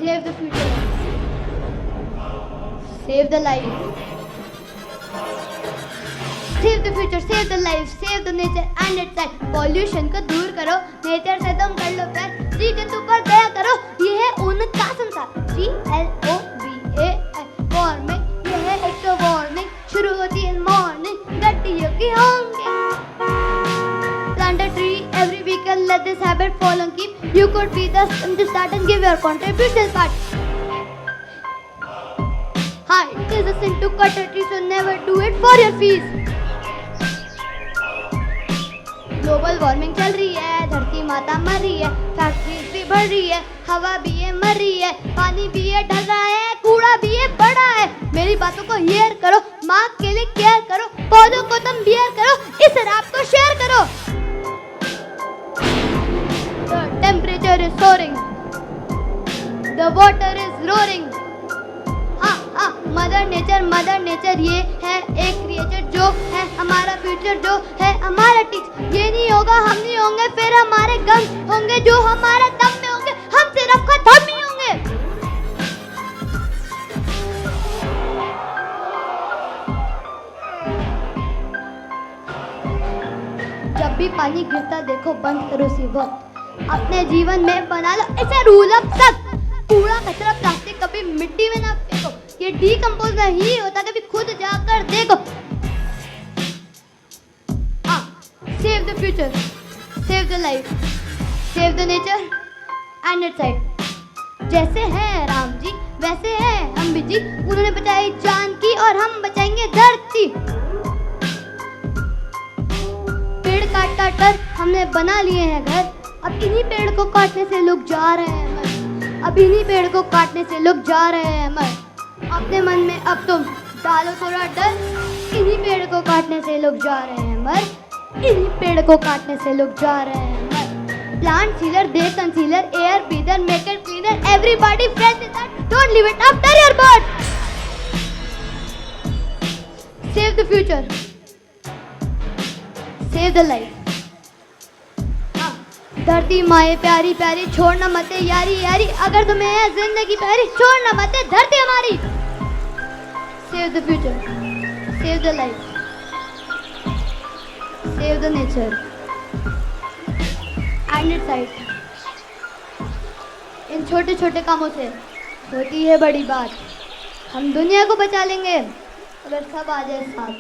Save the future. Save the life. Save the future, save the life, save the nature and its life. Pollution को दूर करो, nature से तुम कर लो प्यार, जी के ऊपर दया करो, ये है उनका संसार. GLOBAI warming, ये है एक तो warning, शुरू होती है morning, गड्डियों की honking. Plant a tree every weekend, let this habit fall and keep. You could be the sun to start and give your contribution part. Hi, it is a sin to cut a tree, so never do it for your fees. Global warming चल रही है, धरती माता मर रही है, factories भी बढ़ रही है, हवा भी है मर रही है, पानी भी है ढल रहा है, कूड़ा भी है बढ़ा है. मेरी बातों को हेयर करो, माँ के लिए केयर करो, पौधों को तुम बियर करो, इस रैप को शेयर करो. The temperature is soaring, the water is roaring. Mother nature ये है एक क्रिएचर जो है हमारा फ्यूचर, जो है हमारा टीच. ये नहीं होगा हम नहीं होंगे, फिर हमारे गम होंगे जो हमारे दम में होंगे, हम सिर्फ खत्म ही होंगे. जब भी पानी गिरता देखो बंद करो सी वक्त, अपने जीवन में बना लो ऐसे रूल ऑफ सख्त. कूड़ा कचरा प्लास्टिक कभी मिट्टी में ना फेंको, ये डीकंपोज नहीं होता, कभी खुद जाकर देखो. Save the future, save the life, save the nature and its life. जैसे हैं राम जी वैसे हैं हम भी जी, उन्होंने बचाई जान की और हम बचाएंगे धरती. पेड़ काट काट कर हमने बना लिए हैं घर, अब इन्हीं पेड़ को काटने से लोग जा रहे हैं मर. अब इन्हीं पेड़ को काटने से लोग जा रहे हैं मर. अपने मन में अब तुम डालो थोड़ा डर, इन्हीं पेड़ को काटने से लोग जा रहे हैं मर. इन्हीं पेड़ को काटने से लोग जा रहे हैं मर. Plant sealer, they concealer, air breather, make it cleaner, everybody fresh is that, don't leave it after your birth. Save the future, save the life. धरती माए प्यारी प्यारी, छोड़ना मत यारी यारी, अगर तुम्हें है जिंदगी प्यारी, छोड़ना मत धरती हमारी. Save the future, save the life, save the nature and its life. इन छोटे छोटे कामों से होती है बड़ी बात. हम दुनिया को बचा लेंगे अगर सब आ जाए साथ.